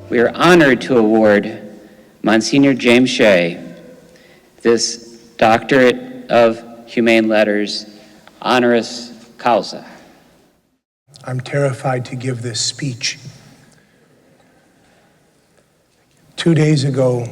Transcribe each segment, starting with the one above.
we are honored to award Monsignor James Shea this Doctorate of Humane Letters honoris causa. I'm terrified to give this speech. 2 days ago,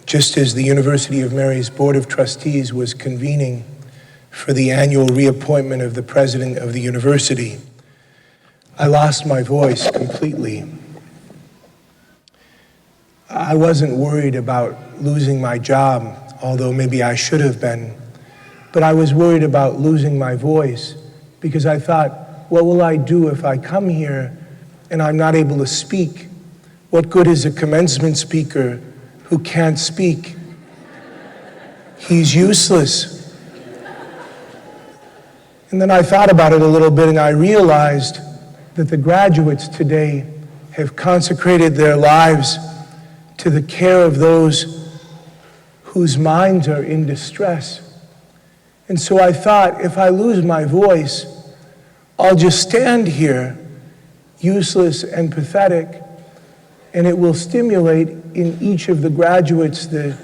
just as the University of Mary's Board of Trustees was convening for the annual reappointment of the president of the university, I lost my voice completely. I wasn't worried about losing my job, although maybe I should have been, but I was worried about losing my voice because I thought, what will I do if I come here and I'm not able to speak? What good is a commencement speaker who can't speak? He's useless. And then I thought about it a little bit and I realized that the graduates today have consecrated their lives to the care of those whose minds are in distress. And so I thought, if I lose my voice, I'll just stand here, useless and pathetic, and it will stimulate in each of the graduates the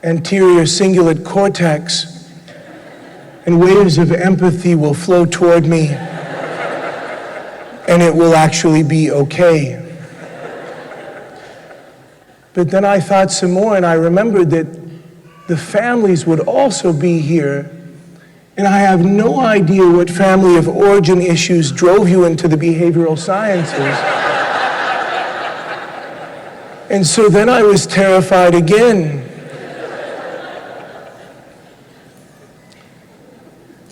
anterior cingulate cortex, and waves of empathy will flow toward me, and it will actually be okay. But then I thought some more, and I remembered that the families would also be here, and I have no idea what family of origin issues drove you into the behavioral sciences. And so then I was terrified again.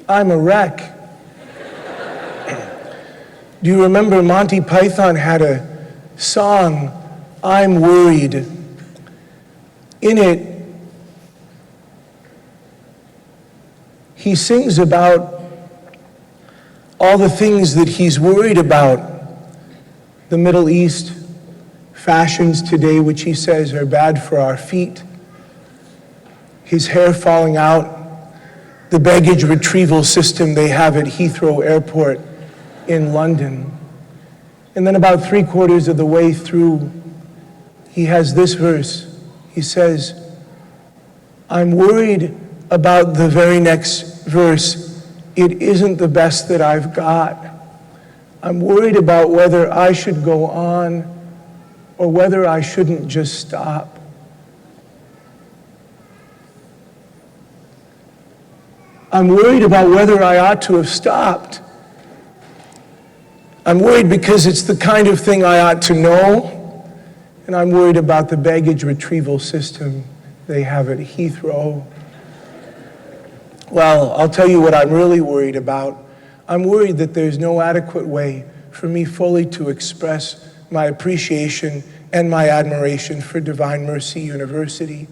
I'm a wreck. Do you remember Monty Python had a song, I'm Worried? In it, he sings about all the things that he's worried about. The Middle East, fashions today, which he says are bad for our feet. His hair falling out. The baggage retrieval system they have at Heathrow Airport in London. And then about 3/4 of the way through, he has this verse. He says, I'm worried about the very next verse. It isn't the best that I've got. I'm worried about whether I should go on or whether I shouldn't just stop. I'm worried about whether I ought to have stopped. I'm worried because it's the kind of thing I ought to know, and I'm worried about the baggage retrieval system they have at Heathrow. Well, I'll tell you what I'm really worried about. I'm worried that there's no adequate way for me fully to express my appreciation and my admiration for Divine Mercy University.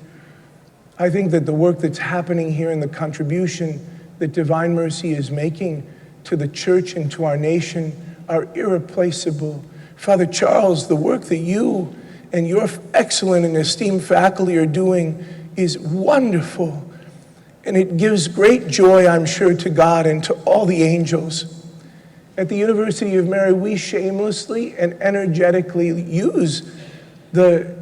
I think that the work that's happening here and the contribution that Divine Mercy is making to the church and to our nation are irreplaceable. Father Charles, the work that you and your excellent and esteemed faculty are doing is wonderful. And it gives great joy, I'm sure, to God and to all the angels. At the University of Mary, we shamelessly and energetically use the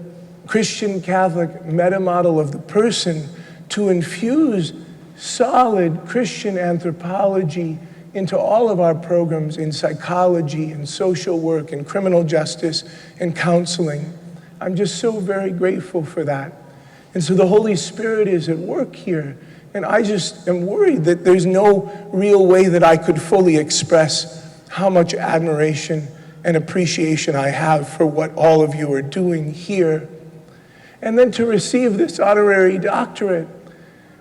Christian Catholic meta model of the person to infuse solid Christian anthropology into all of our programs in psychology and social work and criminal justice and counseling. I'm just so very grateful for that. And so the Holy Spirit is at work here. And I just am worried that there's no real way that I could fully express how much admiration and appreciation I have for what all of you are doing here. And then to receive this honorary doctorate,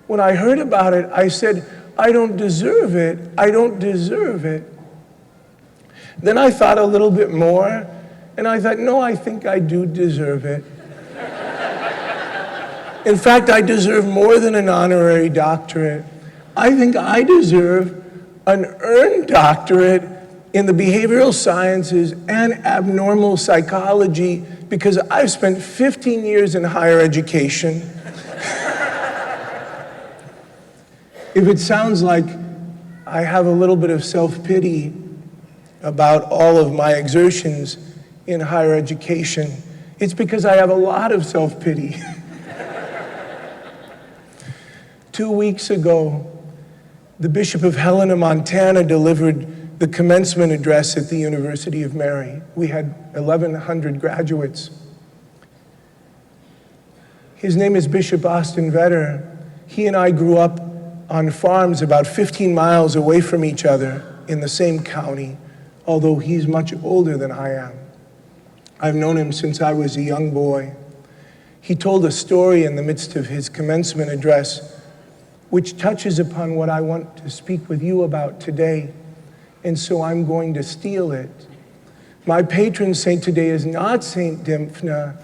when I heard about it, I said, I don't deserve it. I don't deserve it. Then I thought a little bit more, and I thought, no, I think I do deserve it. In fact, I deserve more than an honorary doctorate. I think I deserve an earned doctorate in the behavioral sciences and abnormal psychology because I've spent 15 years in higher education. If it sounds like I have a little bit of self-pity about all of my exertions in higher education, It's because I have a lot of self-pity. 2 weeks ago, the Bishop of Helena, Montana, delivered the commencement address at the University of Mary. We had 1,100 graduates. His name is Bishop Austin Vetter. He and I grew up on farms about 15 miles away from each other in the same county, although he's much older than I am. I've known him since I was a young boy. He told a story in the midst of his commencement address which touches upon what I want to speak with you about today, and so I'm going to steal it. My patron saint today is not Saint Dymphna,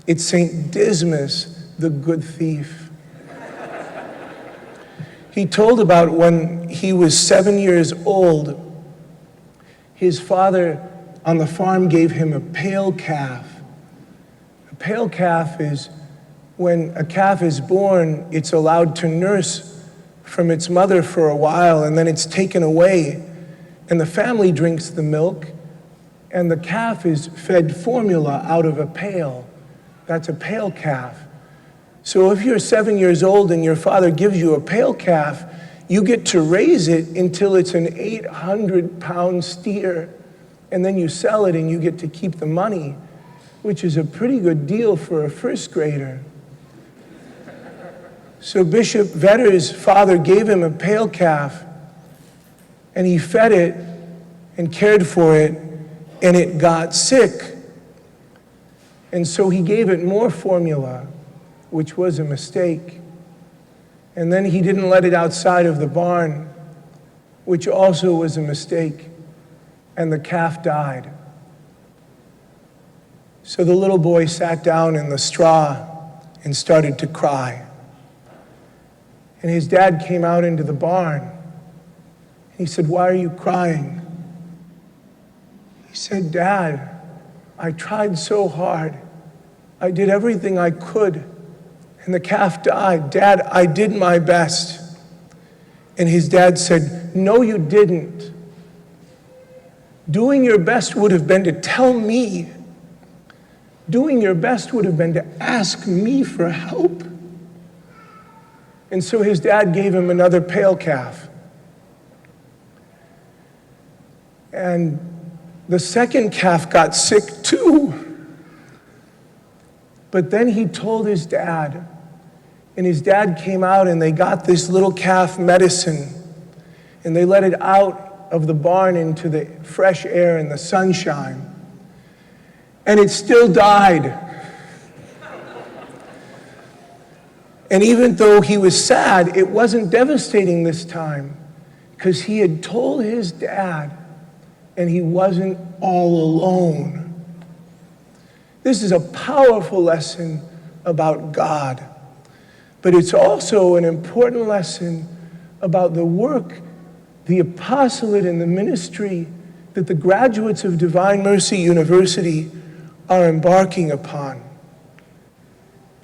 it's Saint Dismas, the good thief. He told about when he was 7 years old, his father on the farm gave him a pale calf. A pale calf is when a calf is born, it's allowed to nurse from its mother for a while, and then it's taken away, and the family drinks the milk, and the calf is fed formula out of a pail. That's a pale calf. So if you're 7 years old and your father gives you a pale calf, you get to raise it until it's an 800-pound steer, and then you sell it and you get to keep the money, which is a pretty good deal for a first grader. So Bishop Vetter's father gave him a pale calf, and he fed it and cared for it, and it got sick. And so he gave it more formula, which was a mistake. And then he didn't let it outside of the barn, which also was a mistake, and the calf died. So the little boy sat down in the straw and started to cry. And his dad came out into the barn. He said, "Why are you crying?" He said, "Dad, I tried so hard. I did everything I could, and the calf died. Dad, I did my best." And his dad said, "No, you didn't. Doing your best would have been to tell me. Doing your best would have been to ask me for help." And so his dad gave him another pale calf. And the second calf got sick too. But then he told his dad, and his dad came out and they got this little calf medicine, and they let it out of the barn into the fresh air and the sunshine. And it still died. And even though he was sad, it wasn't devastating this time, because he had told his dad, and he wasn't all alone. This is a powerful lesson about God, but it's also an important lesson about the work, the apostolate, and the ministry that the graduates of Divine Mercy University are embarking upon.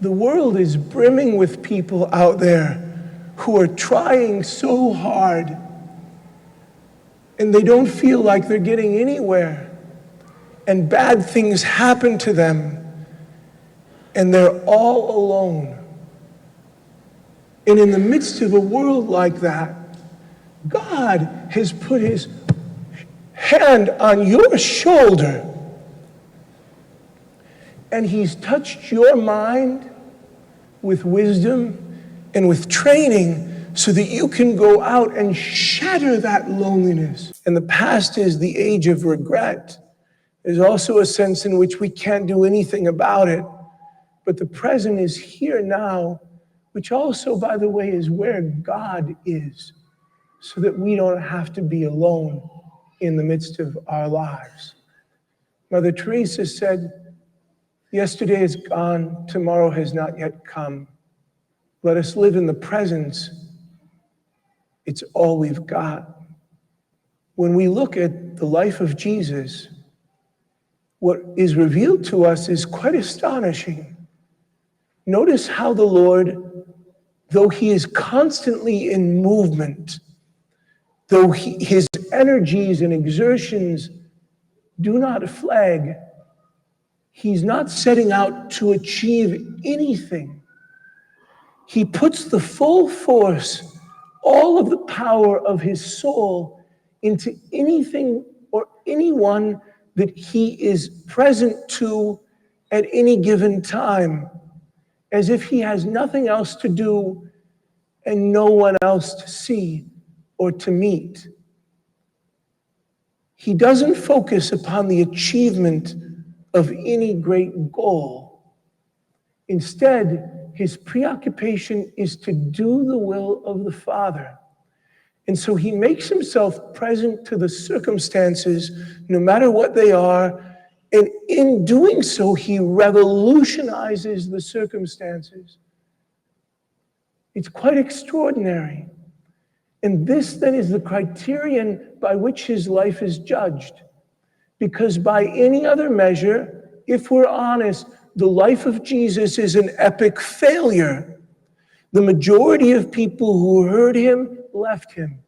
The world is brimming with people out there who are trying so hard, and they don't feel like they're getting anywhere, and bad things happen to them, and they're all alone. And in the midst of a world like that, God has put his hand on your shoulder, and he's touched your mind with wisdom and with training so that you can go out and shatter that loneliness. And the past is the age of regret. There's also a sense in which we can't do anything about it, but the present is here now, which also, by the way, is where God is, so that we don't have to be alone in the midst of our lives. Mother Teresa said, "Yesterday is gone, tomorrow has not yet come. Let us live in the presence. It's all we've got." When we look at the life of Jesus, what is revealed to us is quite astonishing. Notice how the Lord, though he is constantly in movement, though his energies and exertions do not flag, He's not setting out to achieve anything. He puts the full force, all of the power of his soul into anything or anyone that he is present to at any given time, as if he has nothing else to do and no one else to see or to meet. He doesn't focus upon the achievement of any great goal. Instead, his preoccupation is to do the will of the Father. And so he makes himself present to the circumstances, no matter what they are, and in doing so, he revolutionizes the circumstances. It's quite extraordinary. And this then is the criterion by which his life is judged. Because by any other measure, if we're honest, the life of Jesus is an epic failure. The majority of people who heard him left him.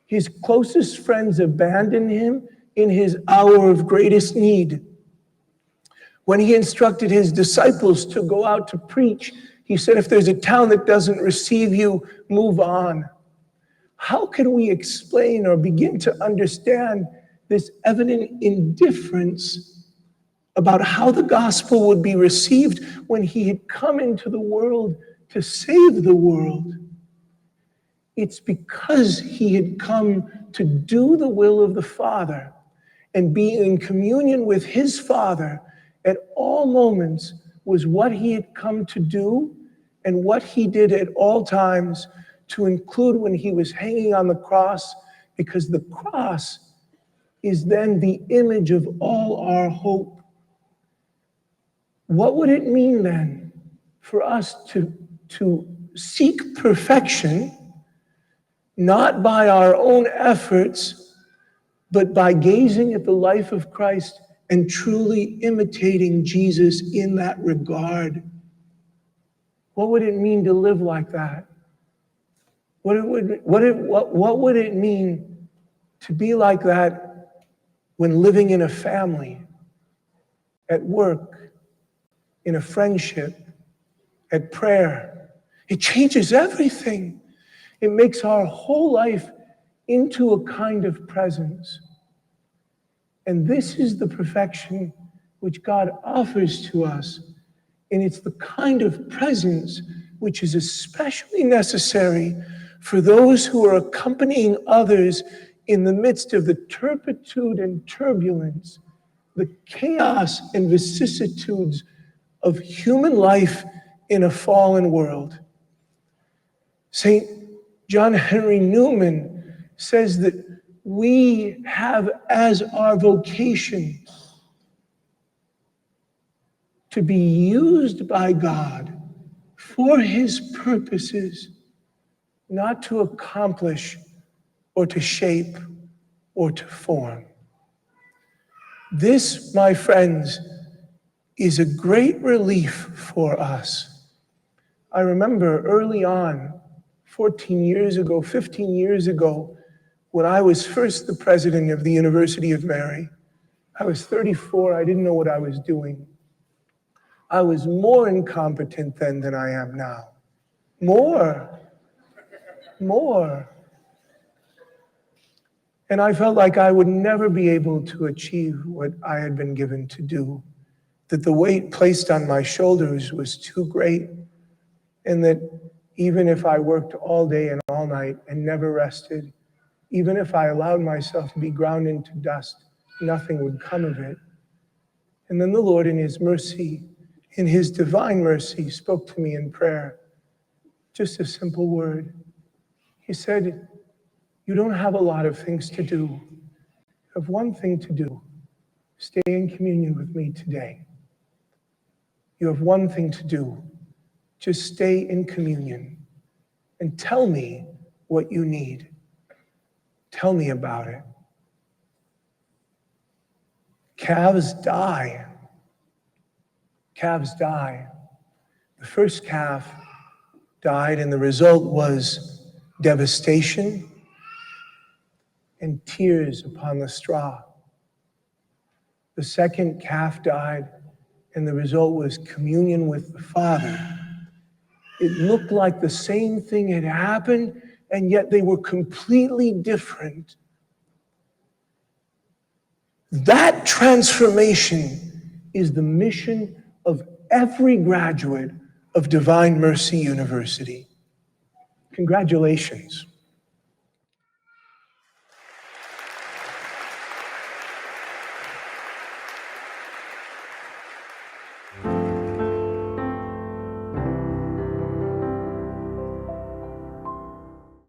His closest friends abandoned him in his hour of greatest need. When he instructed his disciples to go out to preach, he said, if there's a town that doesn't receive you, move on. How can we explain or begin to understand this evident indifference about how the gospel would be received when he had come into the world to save the world? It's because he had come to do the will of the Father and be in communion with his Father at all moments was what he had come to do and what he did at all times, to include when he was hanging on the cross, because the cross is then the image of all our hope. What would it mean then for us to seek perfection, not by our own efforts, but by gazing at the life of Christ and truly imitating Jesus in that regard? What would it mean to live like that? What would it mean to be like that when living in a family, at work, in a friendship, at prayer? It changes everything. It makes our whole life into a kind of presence. And this is the perfection which God offers to us. And it's the kind of presence which is especially necessary for those who are accompanying others in the midst of the turpitude and turbulence, the chaos and vicissitudes of human life in a fallen world. St. John Henry Newman says that we have as our vocation to be used by God for his purposes, not to accomplish or to shape or to form. This, my friends, is a great relief for us. I remember early on, 14 years ago, 15 years ago, when I was first the president of the University of Mary. I was 34, I didn't know what I was doing. I was more incompetent then than I am now. More. And I felt like I would never be able to achieve what I had been given to do, that the weight placed on my shoulders was too great, and that even if I worked all day and all night and never rested, even if I allowed myself to be ground into dust, nothing would come of it. And then the Lord, in his mercy, in his divine mercy, spoke to me in prayer. Just a simple word. He said, you don't have a lot of things to do. You have one thing to do. Stay in communion with me today. You have one thing to do. Just stay in communion and tell me what you need. Tell me about it. Calves die. Calves die. The first calf died, and the result was devastation and tears upon the straw. the second calf died, and the result was communion with the Father. It looked like the same thing had happened, and yet they were completely different. That transformation is the mission of every graduate of Divine Mercy University. Congratulations.